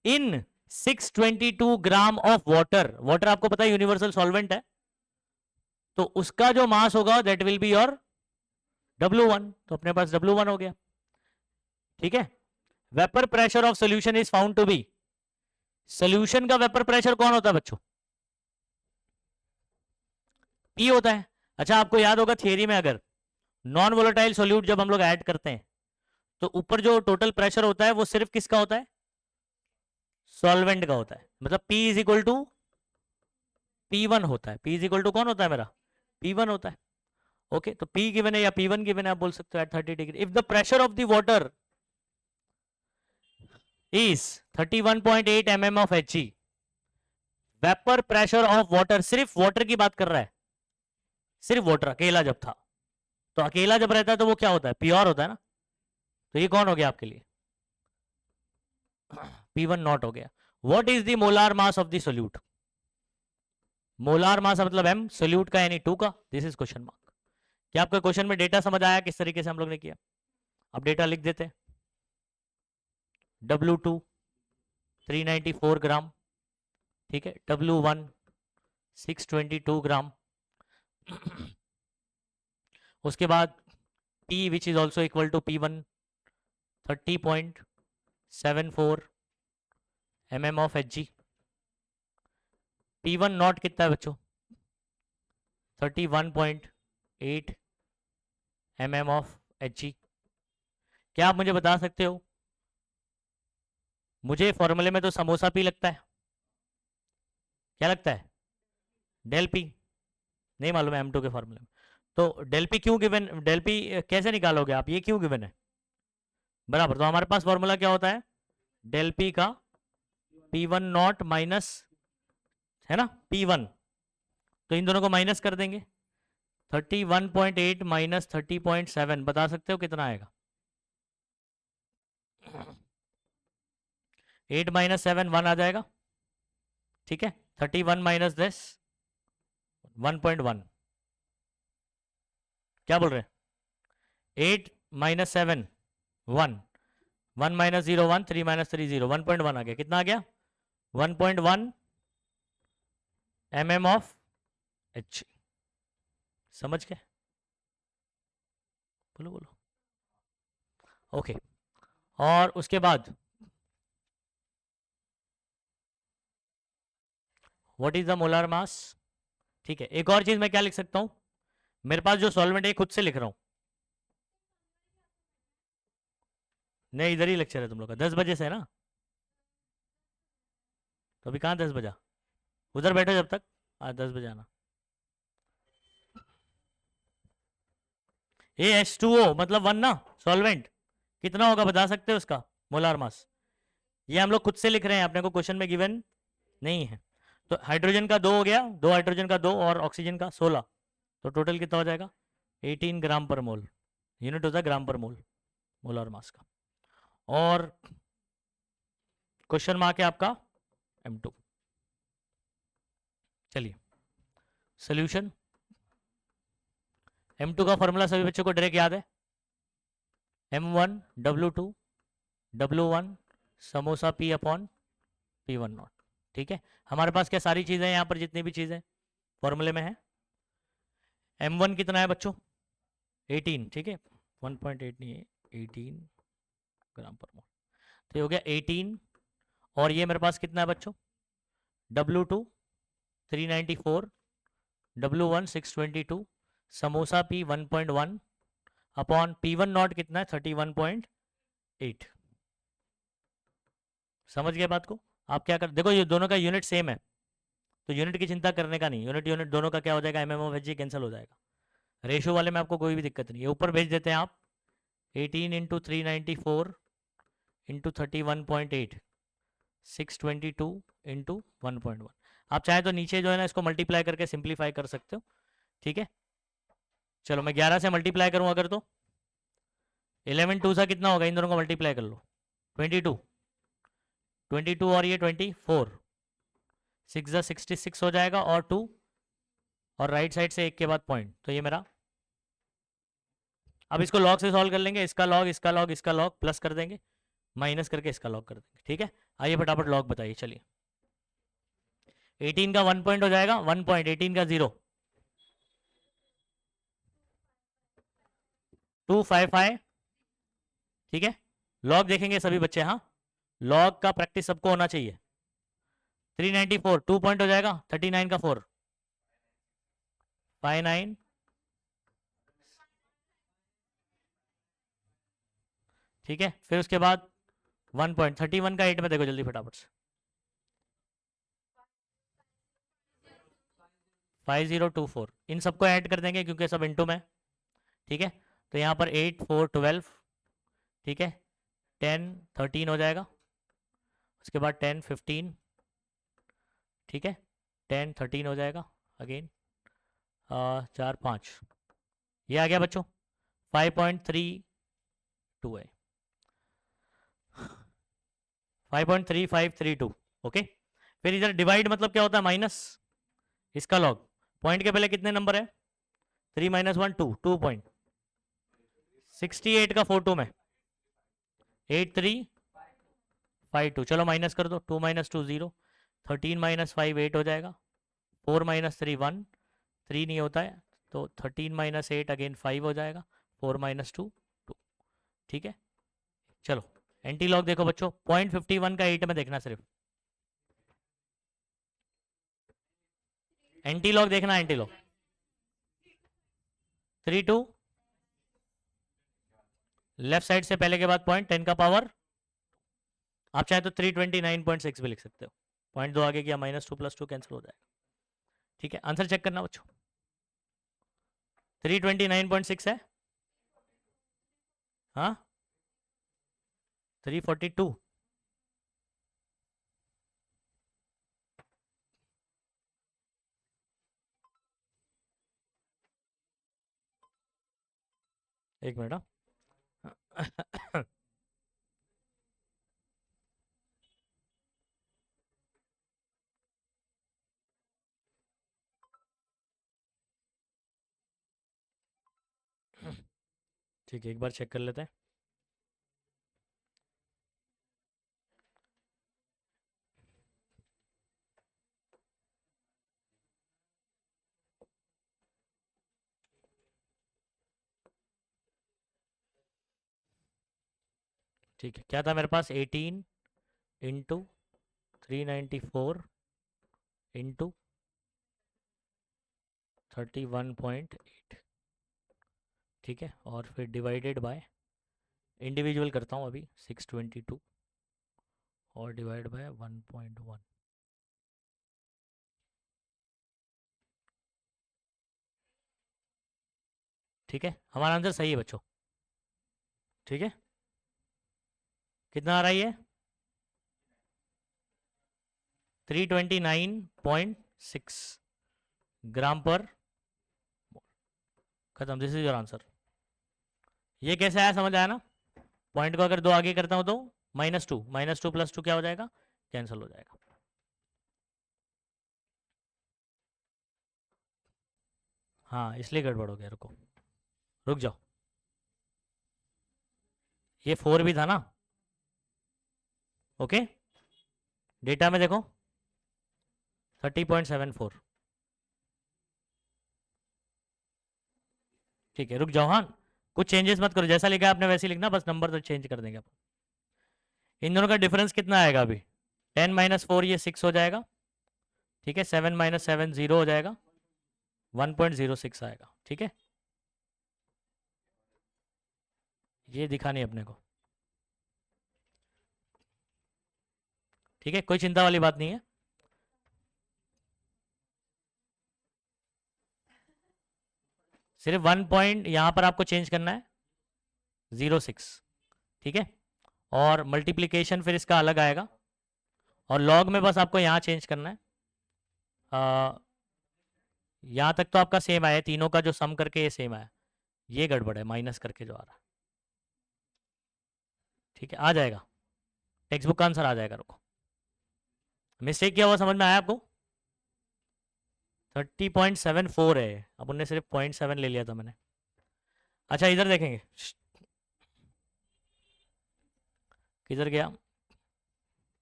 in 622 gram of water. Water आपको पता है यूनिवर्सल सॉल्वेंट है, तो उसका जो मास होगा that will be your W1, तो अपने पास W1 हो गया, ठीक है। Vapour pressure of solution is found to be, solution का वेपर प्रेशर कौन होता है बच्चों, P होता है। अच्छा आपको याद होगा थियरी में, अगर नॉन वोलेटाइल सोल्यूट जब हम लोग ऐड करते हैं तो ऊपर जो टोटल प्रेशर होता है वो सिर्फ किसका होता है, सॉल्वेंट का होता है, मतलब P is equal to P1 होता है। P इज इक्वल टू कौन होता है मेरा, P1 होता है। ओके, तो P गिवन है या P1 गिवन है, आप बोल सकते हो एट 30 डिग्री, if the pressure of the water is 31.8 mm of Hg, vapour pressure of water, सिर्फ वाटर की बात कर रहा है, सिर्फ वाटर अकेला जब था, तो अकेला जब रहता है तो वो क्या होता है, प्योर होता है ना। तो ये कौन हो गया आपके लिए, P1 नॉट हो गया। What is the molar mass of the solute, molar mass मतलब m, सोल्यूट का यानी 2 का, दिस इज क्वेश्चन मार्क। क्या आपको क्वेश्चन में डेटा समझ आया किस तरीके से हम लोग ने किया? अब डेटा लिख देते हैं, W2 394 ग्राम, ठीक है, W1 622 ग्राम, उसके बाद P which is also equal to P1 30.74 mm of Hg। P1 naught कितना है बच्चों 31.8 mm ऑफ Hg। क्या आप मुझे बता सकते हो, मुझे फॉर्मूले में तो समोसा पी लगता है, क्या लगता है, डेल पी। नहीं मालूम है M2 के फॉर्मूले में, तो डेल पी क्यों गिवन, डेल पी कैसे निकालोगे आप, ये क्यों गिवन है बराबर। तो हमारे पास फॉर्मूला क्या होता है, डेल पी का P1 नॉट माइनस, है ना, P1, तो इन दोनों को माइनस कर देंगे। 31.8 माइनस 30.7 बता सकते हो कितना आएगा। 8 माइनस 7 1 आ जाएगा, ठीक है। 31 माइनस 10 1.1, क्या बोल रहे हैं, 8 माइनस 7 1, 1 माइनस 0 1, 3 माइनस 3 0, 1.1 आ गया, कितना आ गया 1.1 mm ऑफ H। समझ गए, बोलो बोलो, ओके। और उसके बाद what is the molar mass, ठीक है। एक और चीज मैं क्या लिख सकता हूं, मेरे पास जो सॉल्वेंट है खुद से लिख रहा हूं, नहीं इधर ही लेक्चर है तुम लोग का 10 बजे से है ना, तो अभी कहाँ 10 बजा, उधर बैठो जब तक, आज 10 बजे आना। H2O मतलब 1 ना, सॉल्वेंट कितना होगा बता सकते हो उसका मोलार मास, ये हम लोग खुद से लिख रहे हैं, अपने को क्वेश्चन में गिवन नहीं है। तो हाइड्रोजन का 2 हो गया, 2 हाइड्रोजन का 2 और ऑक्सीजन का 16, तो टोटल कितना हो जाएगा 18 ग्राम पर मोल, यूनिट होता है ग्राम पर मोल मोलार मास का। और क्वेश्चन मार्क है आपका M2। चलिए सोल्यूशन, M2 का फॉर्मूला सभी बच्चों को डायरेक्ट याद है, M1 W2 W1 samosa P upon P1 not, ठीक है। हमारे पास क्या सारी चीजें हैं यहाँ पर, जितनी भी चीजें फॉर्मूले में है। M1 कितना है बच्चों 18, ठीक है, 1.8 नहीं है 18 ग्राम पर मोल, तो ये हो गया 18। और ये मेरे पास कितना है बच्चों W2 394, W1 622, samosa P 1.1 upon P1 naught कितना है 31.8। समझ गए बात को। आप क्या कर, देखो ये दोनों का यूनिट सेम है, तो यूनिट की चिंता करने का नहीं, यूनिट यूनिट दोनों का क्या हो जाएगा mm ऑफ Hg कैंसिल हो जाएगा, रेशो वाले में आपको कोई भी दिक्कत नहीं है। ऊपर भेज देते हैं आप 18 इंटू 394 इंटू 31.8 622 इंटू 1.1। आप चाहे तो नीचे जो है ना इसको मल्टीप्लाई करके सिंप्लीफाई कर सकते हो, ठीक है। चलो मैं 11 से मल्टीप्लाई करूं अगर, तो 11 2 सा कितना होगा, इन दोनों को मल्टीप्लाई कर लो 22, 22 और ये 24, 6 जा 66 हो जाएगा और 2, और राइट साइड से एक के बाद पॉइंट, तो ये मेरा, अब इसको लॉग से सॉल्व कर लेंगे, इसका लॉग इसका लॉग इसका लॉग प्लस कर देंगे, माइनस करके इसका लॉग कर देंगे, ठीक है। आइए फटाफट लॉग बताइए, चलिए 18 का 1 पॉइंट हो जाएगा 1 पॉइंट, 18 का 0 255, ठीक है। लॉग देखेंगे सभी बच्चे, हाँ लॉग का प्रैक्टिस सबको होना चाहिए। 394 2 पॉइंट हो जाएगा, 39 का 4 59, ठीक है। फिर उसके बाद 1 पॉइंट 31 का 8 में देखो जल्दी फटाफट से 5024, इन सबको ऐड कर देंगे क्योंकि सब इंटू में, ठीक है। तो यहाँ पर 8 4 12, ठीक है, 10 13 हो जाएगा, उसके बाद 10 15, ठीक है, 10 13 हो जाएगा अगेन, 4 5, ये आ गया बच्चों 5.32 है, 5.3532, ओके। फिर इधर डिवाइड मतलब क्या होता है माइनस, इसका लॉग, पॉइंट के पहले कितने नंबर है 3 माइनस 1 2, 2.68 का 4 2 में 8352, चलो माइनस कर दो, 2 माइनस 2 0, 13 माइनस 5 8 हो जाएगा, 4 माइनस 3 1, 3 नहीं होता है, तो 13 माइनस 8 अगेन 5 हो जाएगा, 4 माइनस 2 2, ठीक है। चलो एंटी लॉग देखो बच्चों, 0.51 का 8 में देखना, सिर्फ एंटी लॉग देखना, एंटी लॉग 3 2 लेफ्ट साइड से पहले के बाद पॉइंट 10 का पावर, आप चाहे तो 329.6 भी लिख सकते हो। पॉइंट 2 आगे किया, -2 + 2 कैंसिल हो जाएगा। ठीक है, आंसर चेक करना बच्चों। 329.6 है, हाँ 342। एक मिनट हाँ। ठीक है, एक बार चेक कर लेते हैं। ठीक है, क्या था मेरे पास, 18 इंटू 394 इंटू 31.8। ठीक है, और फिर डिवाइडेड बाय, इंडिविजुअल करता हूँ अभी, 622 और डिवाइड बाय 1.1। ठीक है, हमारा आंसर सही है बच्चों। ठीक है, कितना आ रहा है ये, 329.6 ग्राम पर। खत्म, दिस इज योर आंसर। ये कैसे आया, समझ आया ना। पॉइंट को अगर 2 आगे करता हूँ तो -2, -2 + 2 क्या हो जाएगा, कैंसिल हो जाएगा। हाँ इसलिए गड़बड़ हो गया, रुको, रुक जाओ। ये 4 भी था ना, ओके। डेटा में देखो 30.74। ठीक है, रुक जाओ, हाँ कुछ चेंजेस मत करो, जैसा लिखा है आपने वैसे ही लिखना, बस नंबर तो चेंज कर देंगे अपन। इन दोनों का डिफरेंस कितना आएगा अभी, 10 - 4 ये 6 हो जाएगा। ठीक है, 7 - 7 0 हो जाएगा, 1.06 आएगा। ठीक है, ये दिखा नहीं अपने को। ठीक है, कोई चिंता वाली बात नहीं है। सिर्फ 1 पॉइंट यहाँ पर आपको चेंज करना है, 0.6। ठीक है, और मल्टीप्लीकेशन फिर इसका अलग आएगा, और लॉग में बस आपको यहाँ चेंज करना है। यहाँ तक तो आपका सेम आया, तीनों का जो सम करके ये सेम आया, ये गड़बड़ है माइनस करके जो आ रहा है। ठीक है, आ जाएगा, टेक्स्ट बुक का आंसर आ जाएगा। रुको, मिस्टेक क्या हुआ समझ में आया आपको, 30.74 है, अब उनने सिर्फ 0.7 ले लिया था मैंने। अच्छा इधर देखेंगे, किधर गया,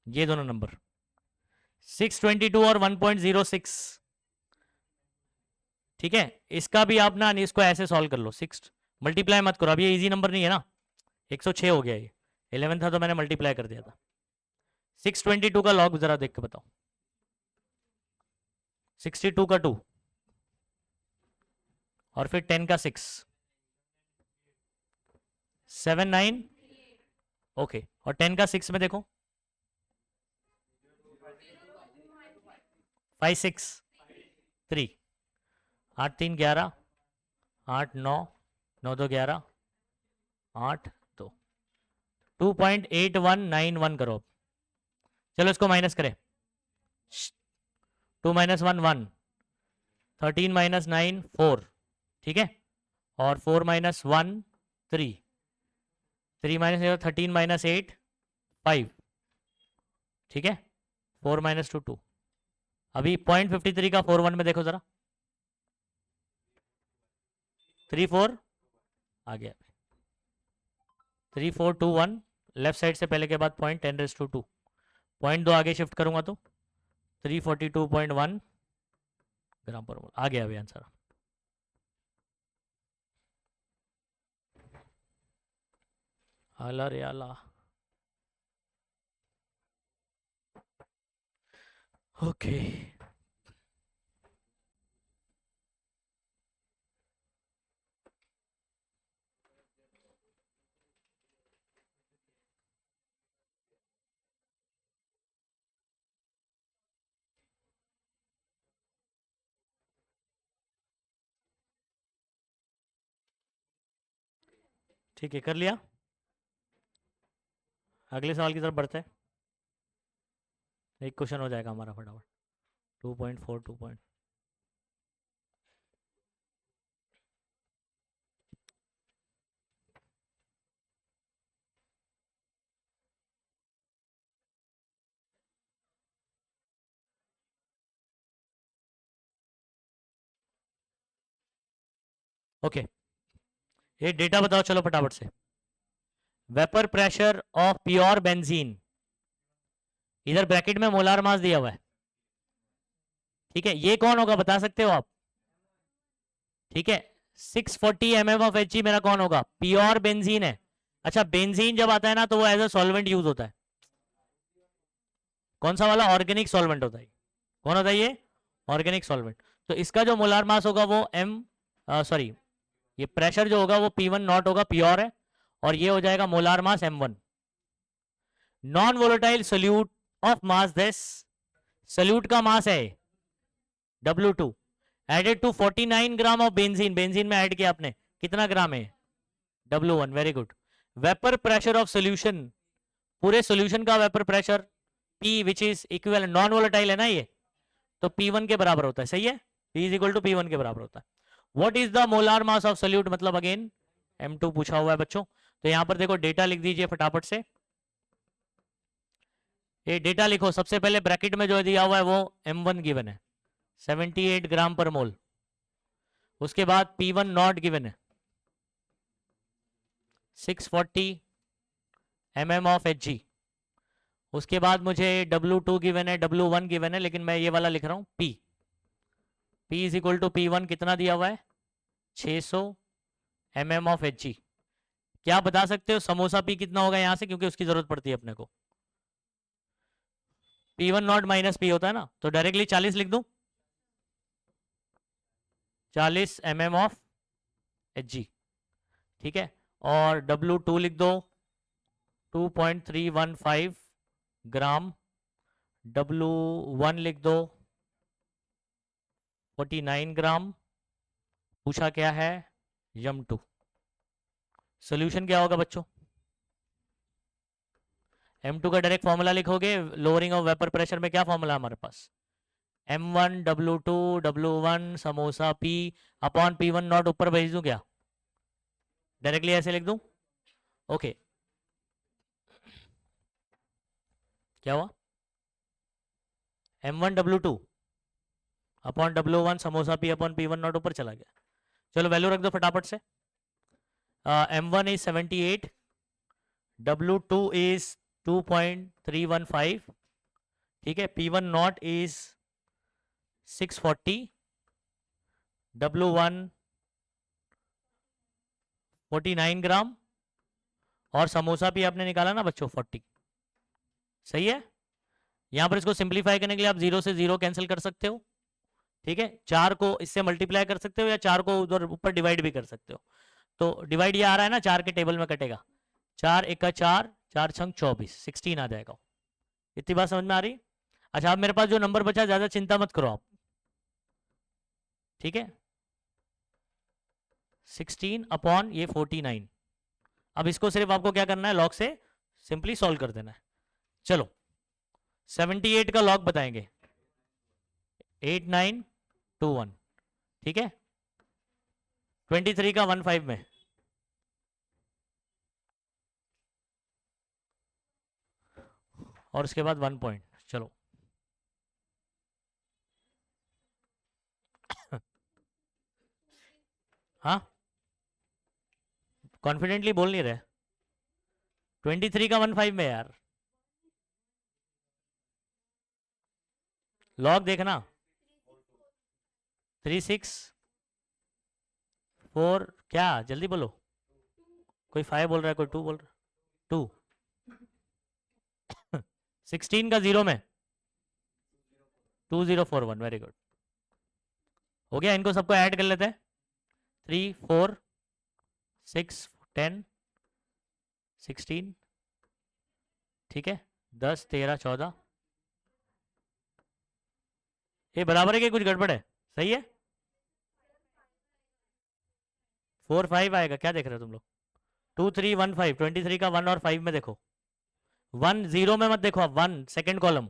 ये दोनों नंबर 622 और 1.06। ठीक है, इसका भी आप ना इसको ऐसे सॉल्व कर लो, 6 मल्टीप्लाई मत करो, अब ये इजी नंबर नहीं है ना, 106 हो गया ये, 11 था तो मैंने मल्टीप्लाई कर दिया था। 622 का लॉग जरा देख के बताओ, 62 का 2 और फिर 10 का 6, 7 9, ओके, और 10 का 6 में देखो 5 6 3, 8 3 11, 8 9, 9 2 11, 8 2, 2.8191 करो। चलो इसको माइनस करें, 2 - 1 1, 13 - 9 4। ठीक है, और 4 - 1 3, 3 - 13 - 8 5। ठीक है, 4 - 2 2। अभी 0.53 का 4 1 में देखो जरा, 3 4 आ गया, 3 4 2 1, लेफ्ट साइड से पहले के बाद पॉइंट 10⁻², पॉइंट 2 आगे शिफ्ट करूंगा तो 342.1 ग्राम पर मोल आ गया अभी आंसर। आला रे आला, ओके। ठीक है, कर लिया। अगले सवाल की तरफ बढ़ते हैं। एक क्वेश्चन हो जाएगा हमारा फटाफट। 2.4 2 पॉइंट। ओके, ये डेटा बताओ चलो फटाफट से। Vapour pressure of pure benzene, इधर ब्रैकेट में मोलार मास दिया हुआ है, ठीक है। ये कौन होगा बता सकते हो आप? ठीक है, 640 mm ऑफ Hg मेरा कौन होगा? प्योर बेंजीन है। अच्छा, बेंजीन जब आता है ना तो वो एज अ सॉल्वेंट यूज होता है। कौन सा वाला? ऑर्गेनिक सॉल्वेंट होता है। कौन होता है ये? Organic solvent. तो इसका जो मोलार मास होगा वो सॉरी, ये प्रेशर जो होगा वो P1 नॉट होगा, प्योर है, और ये हो जाएगा molar mass M1। Non volatile solute of mass this, solute का मास है W2, added to 49 gram of benzene, benzene में ऐड किया आपने, कितना ग्राम है? W1, very good. Vapour pressure of solution, पूरे सोल्यूशन का vapour pressure P which is equivalent, non volatile है ना ये, तो P1 के बराबर होता है, सही है। P is equal to P1 के बराबर होता है। What is the molar mass of solute, मतलब अगेन M2 पूछा हुआ है बच्चों। तो यहां पर देखो डेटा लिख दीजिए फटाफट से। ये डेटा लिखो, सबसे पहले ब्रैकेट में जो दिया हुआ है वो M1 गिवन है 78 ग्राम पर मोल। उसके बाद P1 नॉट गिवन है 640 mm ऑफ Hg। उसके बाद मुझे W2 गिवन है, W1 गिवन है, लेकिन मैं ये वाला लिख रहा हूं P। P is equal to P1 कितना दिया हुआ है? 600 mm ऑफ Hg। क्या बता सकते हो समोसा P कितना होगा यहां से, क्योंकि उसकी जरूरत पड़ती है अपने को। P1 नॉट माइनस P होता है ना, तो डायरेक्टली 40 लिख दूं, 40 mm ऑफ Hg, ठीक है। और W2 लिख दो 2.315 ग्राम, W1 लिख दो 49 ग्राम। पूछा क्या है? M2। सोल्यूशन क्या होगा बच्चों? M2 का डायरेक्ट फॉर्मूला लिखोगे, लोअरिंग ऑफ वेपर प्रेशर में क्या फॉर्मूला हमारे पास? M1 W2 W1 samosa P upon P1 not, ऊपर भेज दूं क्या? डायरेक्टली ऐसे लिख दूं? ओके, क्या हुआ? M1 W2 upon W1 samosa P upon P1 not ऊपर चला गया। चलो वैल्यू रख दो फटाफट से। M1 इज 78, W2 इज 2.315, ठीक है। P1 नॉट इज 640, W1 49 ग्राम, और समोसा भी आपने निकाला ना बच्चों 40, सही है। यहां पर इसको सिंप्लीफाई करने के लिए आप जीरो से जीरो कैंसिल कर सकते हो, ठीक है। 4 को इससे मल्टीप्लाई कर सकते हो या 4 को उधर ऊपर डिवाइड भी कर सकते हो। तो डिवाइड ये आ रहा है ना, 4 के टेबल में कटेगा, 4 एक का 4, 4 छंग 24, 16 आ जाएगा। इतनी बात समझ में आ रही? अच्छा, अब मेरे पास जो नंबर बचा ज्यादा चिंता मत करो आप, ठीक है। 16 अपॉन ये 49। अब इसको सिर्फ आपको क्या करना है, लॉग से सिंपली सॉल्व कर देना है। चलो 78 का लॉग बताएंगे, 8921, ठीक है। 23 का 15 में, और उसके बाद 1 पॉइंट। चलो हाँ, कॉन्फिडेंटली बोल नहीं रहे। 23 का 15 में यार, लॉग देखना। 364 क्या, जल्दी बोलो। कोई 5 बोल रहा है, कोई 2 बोल रहा है। 2 16 का 0 में 2041, वेरी गुड। हो गया, इनको सबको ऐड कर लेते हैं। 3 4 6 10 16, ठीक है, 10 13 14। ये बराबर है कि कुछ गड़बड़ है? सही है, 4 5 आएगा, क्या देख रहे हो तुम लोग? 2315, 23 का 1 और 5 में देखो, 1 0 में मत देखो, आप 1 सेकेंड कॉलम,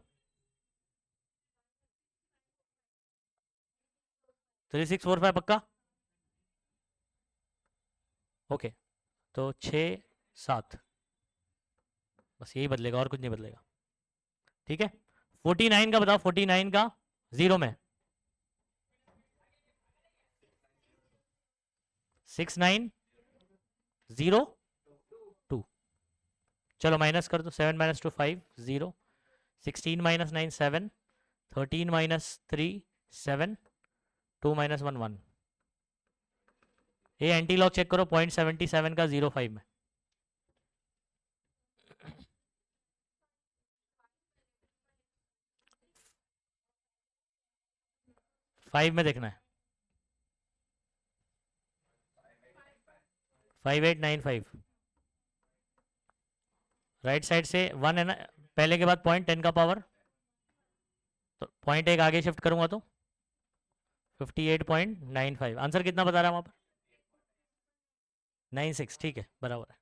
3645 पक्का। ओके, तो 6 7, बस यही बदलेगा और कुछ नहीं बदलेगा, ठीक है। 49 का बताओ, 49 का 0 में 6902, चलो माइनस कर दो, 7 माइनस 2 5 0, 16 माइनस 9 7, 13 माइनस 3 7, 2 माइनस 1 1। ये एंटी लॉग चेक करो, 0.77 का 05 में, 5 में देखना है, 5895, राइट साइड से 1 है ना, पहले के बाद 0.10 का पावर, तो 0.1 आगे शिफ्ट करूंगा तो 58.95, आंसर कितना बता रहा है वहां पर, 96, ठीक है बराबर है,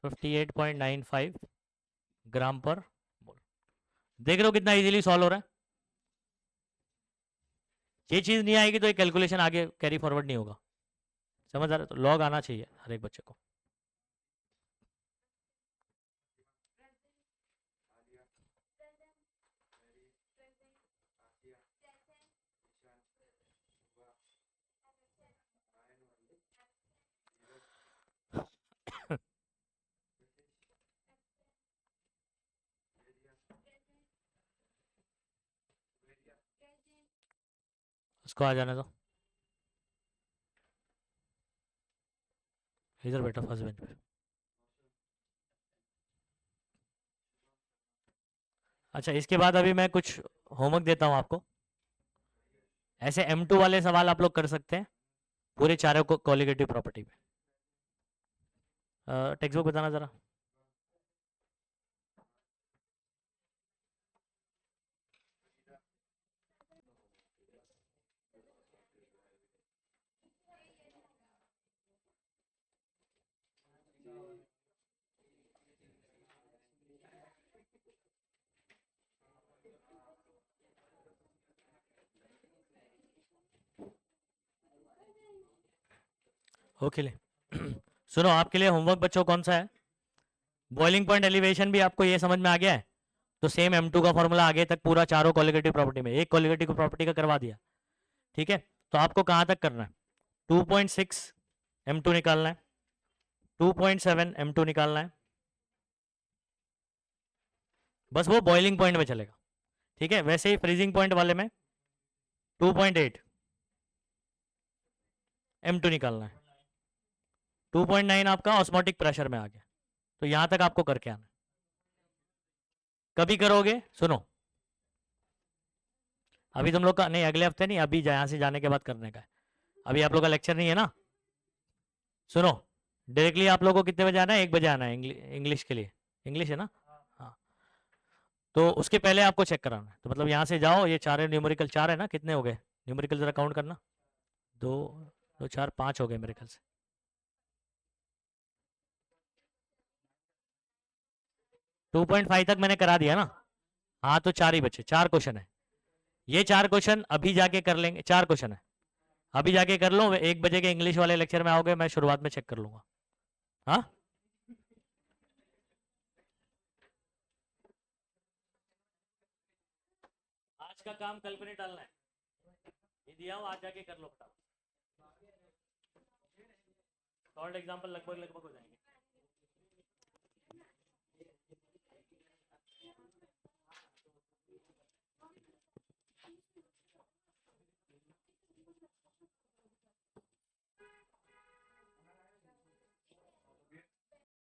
58.95 ग्राम पर मोल। देख रहे हो कितना इजीली सॉल्व हो रहा है। ये चीज नहीं आएगी तो ये कैलकुलेशन आगे कैरी फॉरवर्ड नहीं होगा, समझ आ रहा है, तो लॉग आना चाहिए हर एक बच्चे को। उसको आ जाने दो, इधर बैठो फर्स्ट बेंच पे। अच्छा, इसके बाद अभी मैं कुछ होमवर्क देता हूँ आपको, ऐसे M2 वाले सवाल आप लोग कर सकते हैं पूरे चारों को कोलिगेटिव प्रॉपर्टी में। टेक्स्ट बुक बताना जरा। ओके ले सुनो, आपके लिए होमवर्क बच्चों कौन सा है, बॉइलिंग पॉइंट एलिवेशन भी आपको ये समझ में आ गया है, तो सेम M2 का फॉर्मूला आगे तक पूरा चारों कोलिगेटिव प्रॉपर्टी में, एक कोलिगेटिव प्रॉपर्टी का करवा दिया, ठीक है। तो आपको कहाँ तक करना है, 2.6 M2 निकालना है, 2.7 M2 निकालना है, बस वो बॉइलिंग पॉइंट में चलेगा, ठीक है। वैसे ही फ्रीजिंग पॉइंट वाले में 2.8 M2 निकालना है, 2.9 आपका ऑस्मोटिक प्रेशर में आ गया, तो यहां तक आपको करके आना है। कभी करोगे, सुनो अभी तुम लोग का नहीं, अगले हफ्ते नहीं, अभी यहाँ से जाने के बाद करने का है, अभी आप लोग का लेक्चर नहीं है ना। सुनो, डायरेक्टली आप लोगों को कितने बजे आना है, 1 बजे आना है इंग्लिश के लिए, इंग्लिश है ना, हाँ। तो उसके पहले आपको चेक कराना है, तो मतलब यहाँ से जाओ, ये चार न्यूमेरिकल 4 है ना, कितने हो गए न्यूमेरिकल जरा काउंट करना, 2 2 4 5 हो गए मेरे ख्याल से। 2.5 तक मैंने करा दिया ना, हाँ तो 4 ही बचे, 4 क्वेश्चन है, ये 4 क्वेश्चन अभी जाके कर लेंगे, 4 क्वेश्चन है अभी जाके कर लो, 1 बजे के इंग्लिश वाले लेक्चर में आओगे, मैं शुरुआत में चेक कर लूंगा, हाँ। आज का काम कल पे नहीं डालना है, ये दिया हो आज जाके कर लो फटाफट, शॉर्ट एग्जाम्पल लगभग लगभग हो जाएंगे।